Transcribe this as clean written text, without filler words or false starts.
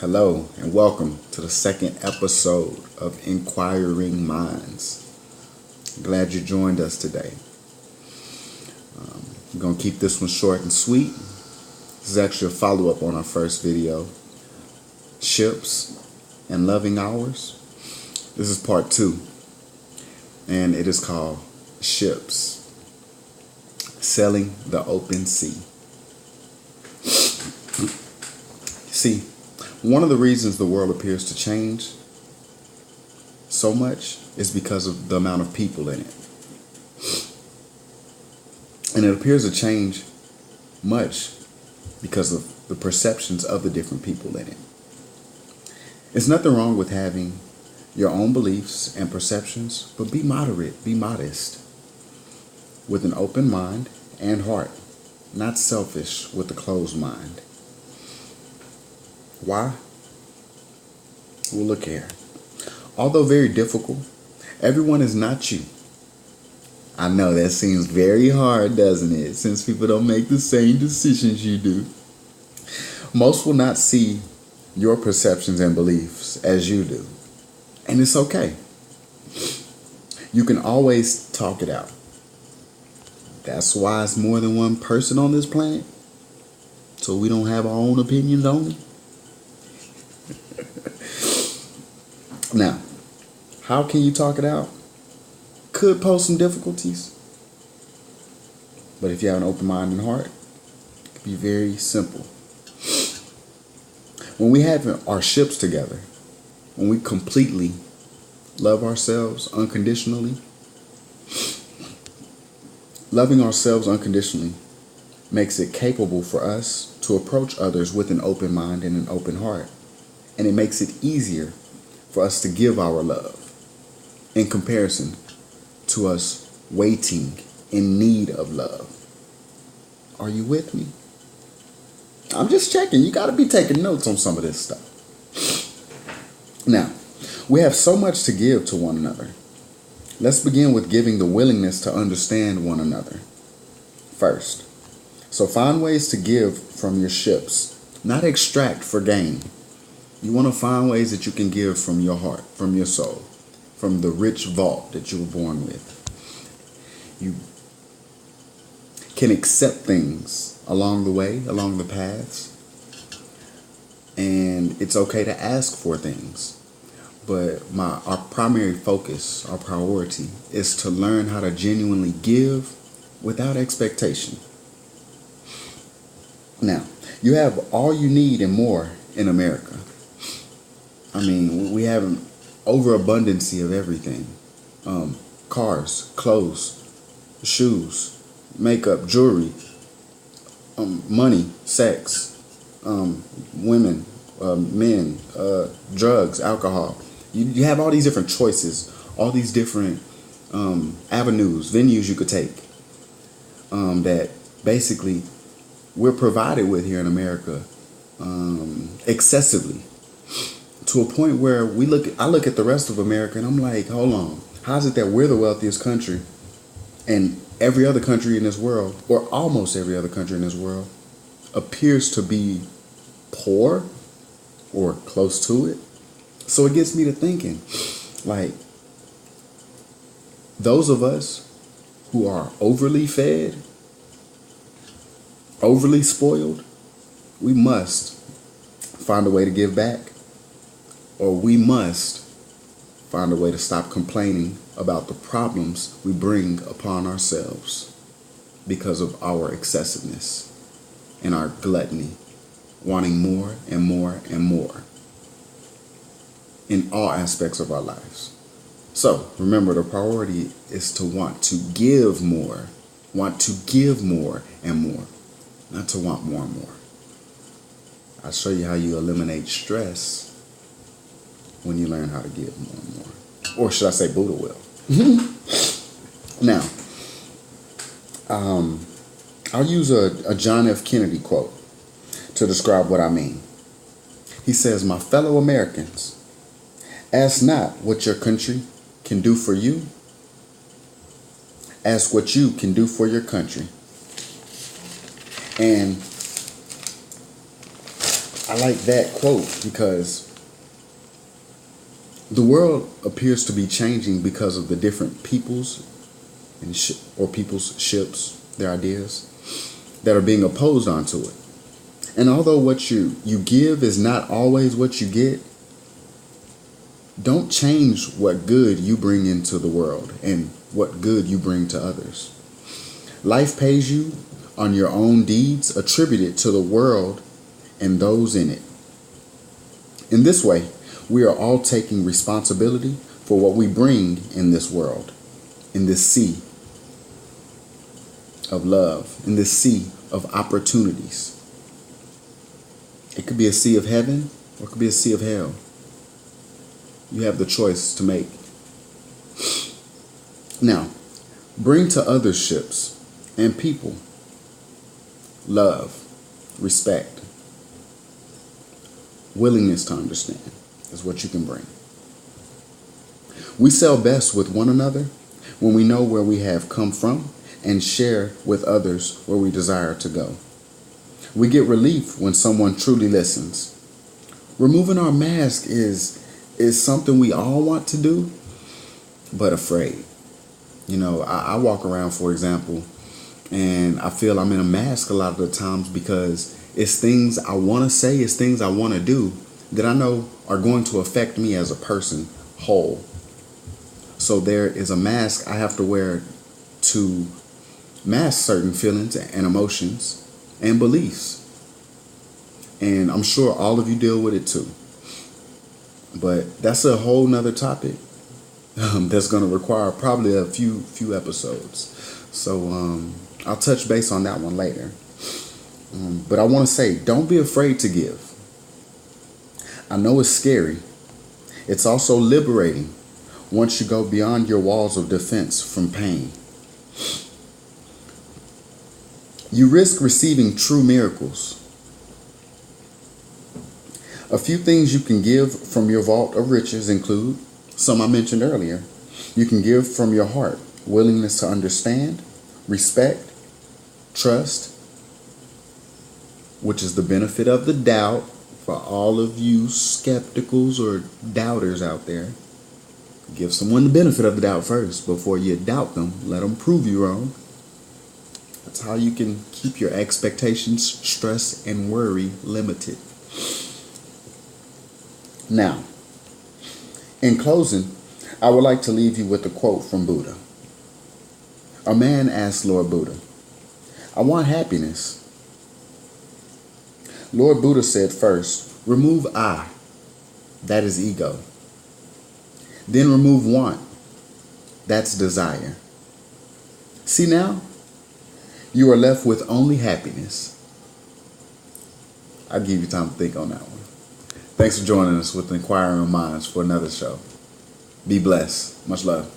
Hello and welcome to the second episode of Inquiring Minds. Glad you joined us today. We're going to keep this one short and sweet. This is actually a follow-up on our first video, Ships and Loving Hours. This is part 2, and it is called Ships, Sailing the Open Sea. See, one of the reasons the world appears to change so much is because of the amount of people in it. And it appears to change much because of the perceptions of the different people in it. There's nothing wrong with having your own beliefs and perceptions, but be moderate, be modest, with an open mind and heart, not selfish with a closed mind. Why? Well, look here. Although very difficult, everyone is not you. I know that seems very hard, doesn't it? Since people don't make the same decisions you do. Most will not see your perceptions and beliefs as you do. And it's okay. You can always talk it out. That's why it's more than one person on this planet. So we don't have our own opinions only. Now, how can you talk it out? Could pose some difficulties. But if you have an open mind and heart, it can be very simple. When we have our ships together, when we completely love ourselves unconditionally, loving ourselves unconditionally makes it capable for us to approach others with an open mind and an open heart. And it makes it easier for us to give our love in comparison to us waiting in need of love. Are you with me? I'm just checking. You got to be taking notes on some of this stuff. Now, we have so much to give to one another. Let's begin with giving the willingness to understand one another first. So find ways to give from your ships, not extract for gain. You want to find ways that you can give from your heart, from your soul, from the rich vault that you were born with. You can accept things along the way, along the paths. And it's okay to ask for things. But our primary focus, our priority, is to learn how to genuinely give without expectation. Now, you have all you need and more in America. I mean, we have an overabundance of everything. Cars, clothes, shoes, makeup, jewelry, money, sex, women, men, drugs, alcohol. You have all these different choices, all these different avenues, venues you could take that basically we're provided with here in America excessively. To a point where I look at the rest of America and I'm like, hold on, how is it that we're the wealthiest country and every other country in this world, or almost every other country in this world, appears to be poor or close to it? So it gets me to thinking, like, those of us who are overly fed, overly spoiled, we must find a way to give back. Or we must find a way to stop complaining about the problems we bring upon ourselves because of our excessiveness and our gluttony, wanting more and more and more in all aspects of our lives. So remember, the priority is to want to give more and more, not to want more and more. I'll show you how you eliminate stress when you learn how to give more and more. Or should I say Buddha will. Now, I'll use a John F. Kennedy quote to describe what I mean. He says, "My fellow Americans, ask not what your country can do for you. Ask what you can do for your country." And I like that quote because the world appears to be changing because of the different peoples or people's ships, their ideas that are being opposed onto it. And although what you give is not always what you get, don't change what good you bring into the world and what good you bring to others. Life pays you on your own deeds attributed to the world and those in it. In this way, we are all taking responsibility for what we bring in this world, in this sea of love, in this sea of opportunities. It could be a sea of heaven or it could be a sea of hell. You have the choice to make. Now, bring to other ships and people love, respect, willingness to understand is what you can bring. We sell best with one another when we know where we have come from and share with others where we desire to go. We get relief when someone truly listens. Removing our mask is something we all want to do, but afraid. You know, I walk around, for example, and I feel I'm in a mask a lot of the times because it's things I want to say, it's things I want to do that I know are going to affect me as a person whole. So there is a mask I have to wear to mask certain feelings and emotions and beliefs. And I'm sure all of you deal with it too. But that's a whole nother topic that's going to require probably a few episodes. So I'll touch base on that one later. But I want to say, don't be afraid to give. I know it's scary. It's also liberating once you go beyond your walls of defense from pain. You risk receiving true miracles. A few things you can give from your vault of riches include some I mentioned earlier. You can give from your heart, willingness to understand, respect, trust, which is the benefit of the doubt for all of you skepticals or doubters out there. Give someone the benefit of the doubt first before you doubt them. Let them prove you wrong. That's how you can keep your expectations, stress, and worry limited. Now, in closing, I would like to leave you with a quote from Buddha. A man asked Lord Buddha, "I want happiness." Lord Buddha said first, remove I, that is ego. Then remove want, that's desire. See now? You are left with only happiness. I'll give you time to think on that one. Thanks for joining us with Inquiring Minds for another show. Be blessed. Much love.